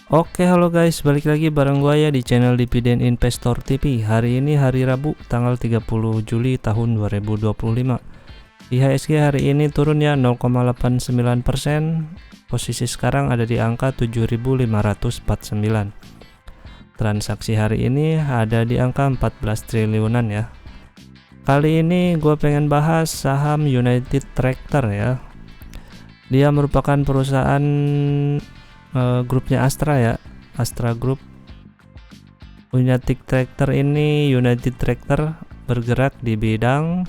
Oke, halo guys, balik lagi bareng gua ya di channel Dividen Investor TV. Hari ini hari Rabu, tanggal 30 Juli tahun 2025. IHSG hari ini turun ya 0,89%. Posisi sekarang ada di angka 7.549. Transaksi hari ini ada di angka 14 triliunan ya. Kali ini gue pengen bahas saham United Tractor ya. Dia merupakan perusahaan grupnya Astra ya, Astra Group. United Tractor bergerak di bidang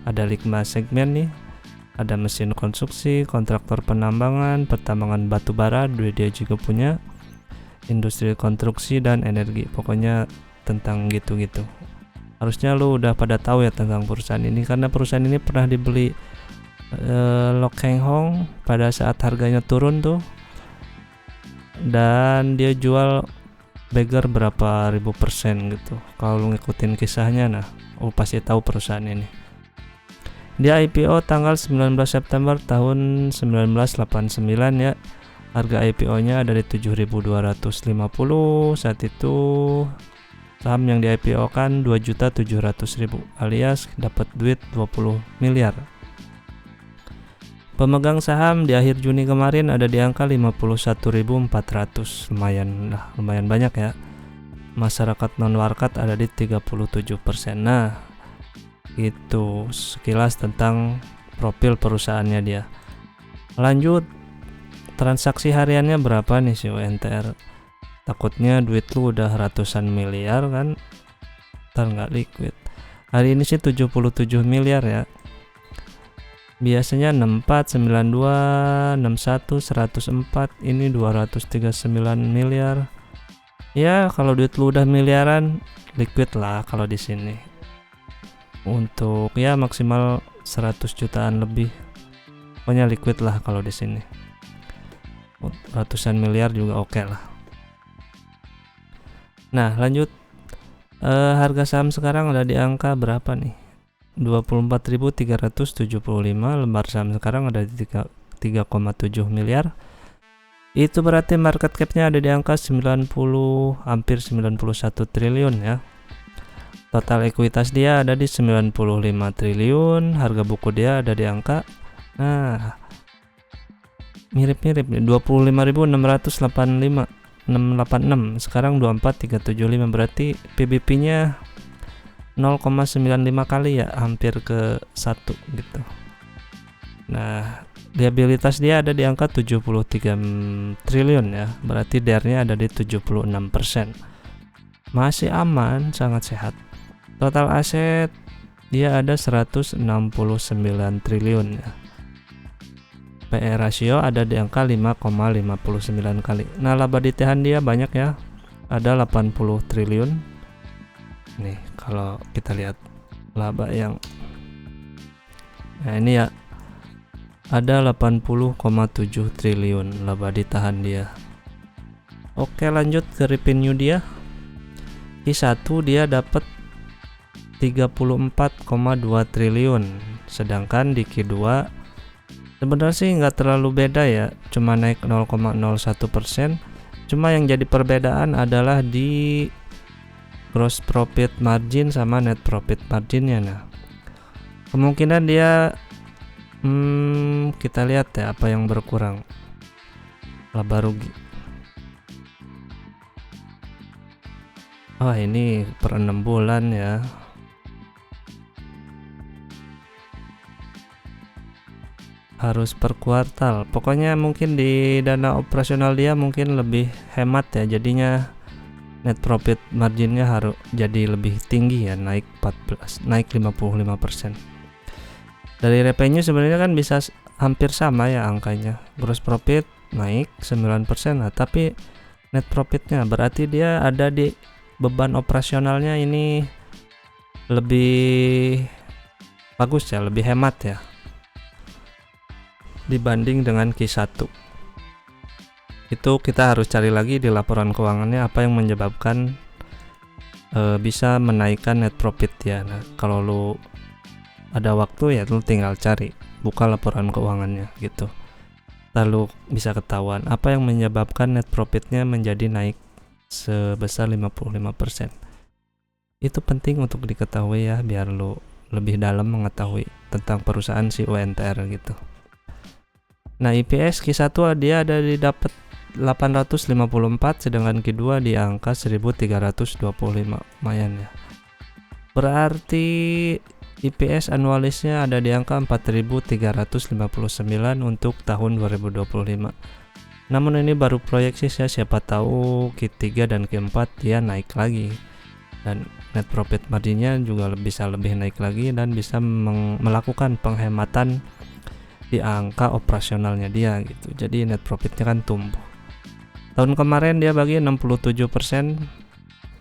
ada 5 segmen nih. Ada mesin konstruksi, kontraktor penambangan, pertambangan batu bara, dia juga punya industri konstruksi dan energi. Pokoknya tentang gitu-gitu. Harusnya lu udah pada tahu ya tentang perusahaan ini, karena perusahaan ini pernah dibeli Lok Heng Hong pada saat harganya turun tuh, dan dia jual beggar berapa ribu persen gitu. Kalau lu ngikutin kisahnya, nah lu pasti tahu perusahaan ini. Dia IPO tanggal 19 September tahun 1989 ya. Harga IPO-nya ada di 7.250. Saat itu saham yang di IPO kan 2.700.000 alias dapat duit 20 miliar. Pemegang saham di akhir Juni kemarin ada di angka 51.400. Lumayan banyak ya. Masyarakat non-warkat ada di 37%. Nah, itu sekilas tentang profil perusahaannya dia. Lanjut, transaksi hariannya berapa nih si UNTR? Takutnya duit lu udah ratusan miliar kan, ntar nggak liquid. Hari ini sih 77 miliar ya. Biasanya 64, 92, 61, 104, ini 239 miliar. Ya, kalau duit lu udah miliaran, liquid lah kalau di sini. Untuk ya maksimal 100 jutaan lebih. Pokoknya liquid lah kalau di sini. Ratusan miliar juga oke lah. Nah, lanjut. Harga saham sekarang ada di angka berapa nih? 24.375. Lembar saham sekarang ada di 3,7 miliar. Itu berarti market cap-nya ada di angka hampir 91 triliun ya. Total ekuitas dia ada di 95 triliun. Harga buku dia ada di angka mirip-mirip nih, 25.686. Sekarang 24.375, berarti PBP-nya 0,95 kali ya, hampir ke 1 gitu. Nah, liabilitas dia ada di angka 73 triliun ya, berarti DER-nya ada di 76%. Masih aman, sangat sehat. Total aset dia ada 169 triliun ya. PE rasio ada di angka 5,59 kali. Nah, laba ditahan dia banyak ya, ada 80 triliun. Nih, kalau kita lihat laba yang ini ya, ada 80,7 triliun laba ditahan dia. Oke, lanjut ke revenue dia. Q1 dia dapat 34,2 triliun, sedangkan di Q2 sebenarnya sih nggak terlalu beda ya, cuma naik 0,01%. Cuma yang jadi perbedaan adalah di gross profit margin sama net profit marginnya. Nah, kemungkinan dia kita lihat ya apa yang berkurang. Laba rugi. Ini per 6 bulan ya. Harus per kuartal. Pokoknya mungkin di dana operasional dia mungkin lebih hemat ya, jadinya net profit marginnya harus jadi lebih tinggi ya, naik 55%. Dari revenue sebenarnya kan bisa hampir sama ya angkanya. Gross profit naik 9%, nah, tapi net profitnya berarti dia ada di beban operasionalnya ini lebih bagus ya, lebih hemat ya dibanding dengan Q1. Itu kita harus cari lagi di laporan keuangannya apa yang menyebabkan bisa menaikkan net profit ya. Nah, kalau lu ada waktu ya lu tinggal cari, buka laporan keuangannya gitu. lalu bisa ketahuan apa yang menyebabkan net profitnya menjadi naik sebesar 55%. Itu penting untuk diketahui ya, biar lo lebih dalam mengetahui tentang perusahaan si UNTR gitu. Nah, EPS Q1 dia ada di dapat 854, sedangkan Q2 di angka 1325, lumayan ya. Berarti EPS annualisnya ada di angka 4359 untuk tahun 2025. Namun ini baru proyeksi ya, siapa tahu Q3 dan Q4 dia naik lagi. Dan net profit marginnya juga bisa lebih naik lagi dan bisa melakukan penghematan di angka operasionalnya dia gitu. Jadi net profitnya kan tumbuh. Tahun kemarin dia bagi 67%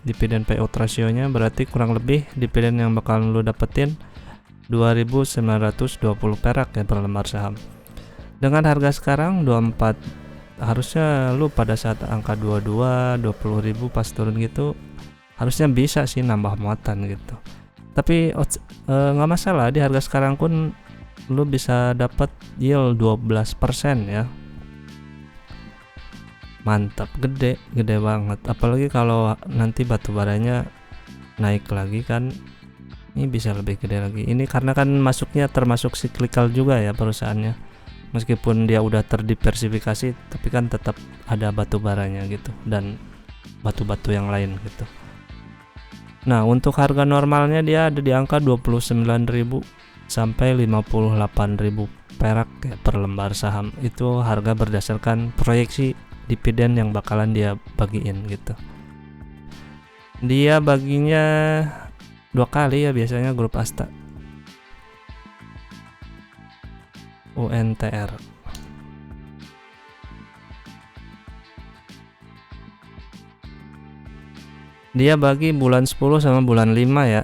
dividen payout ratio-nya, berarti kurang lebih dividen yang bakal lu dapetin 2.920 perak ya per lembar saham. Dengan harga sekarang 24, harusnya lu pada saat angka 22, 20.000 pas turun gitu harusnya bisa sih nambah muatan gitu. Tapi nggak masalah, di harga sekarang pun lu bisa dapat yield 12% ya. Mantap, gede banget. Apalagi kalau nanti batu baranya naik lagi kan, ini bisa lebih gede lagi. Ini karena kan masuknya termasuk cyclical juga ya perusahaannya. Meskipun dia udah terdiversifikasi, tapi kan tetap ada batu baranya gitu dan batu-batu yang lain gitu. Nah, untuk harga normalnya dia ada di angka 29.000 sampai 58.000 perak ya per lembar saham. Itu harga berdasarkan proyeksi dividen yang bakalan dia bagiin gitu. Dia baginya 2 kali ya biasanya grup Asta UNTR. Dia bagi bulan 10 sama bulan 5 ya.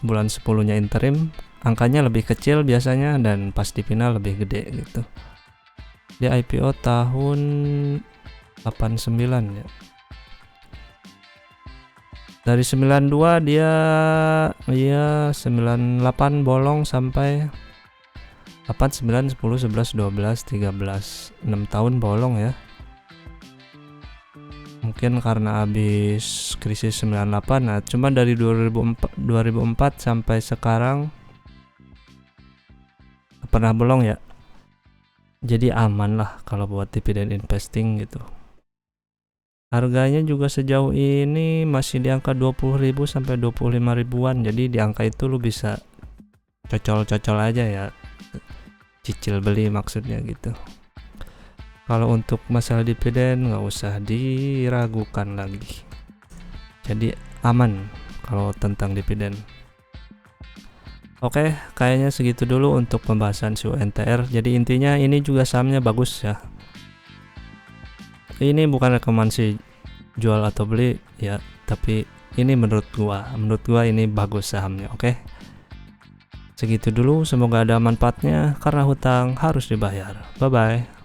Bulan 10-nya interim, angkanya lebih kecil biasanya dan pas di final lebih gede gitu. Dia IPO tahun 89 ya. Dari 92 dia 98 bolong sampai 8, 9, 10, 11, 12, 13, 6 tahun bolong ya. Mungkin karena habis krisis 98. Nah, cuma dari 2004 sampai sekarang pernah bolong ya. Jadi aman lah kalau buat dividen investing gitu. Harganya juga sejauh ini masih di angka 20.000 sampai 25.000-an. Jadi di angka itu lu bisa cocol-cocol aja ya. Cicil beli maksudnya gitu. Kalau untuk masalah dividen nggak usah diragukan lagi. Jadi aman kalau tentang dividen. Oke, kayaknya segitu dulu untuk pembahasan si UNTR. Jadi intinya ini juga sahamnya bagus ya. Ini bukan rekomendasi jual atau beli ya, tapi ini menurut gua ini bagus sahamnya. Oke. Segitu dulu, semoga ada manfaatnya karena hutang harus dibayar. Bye bye.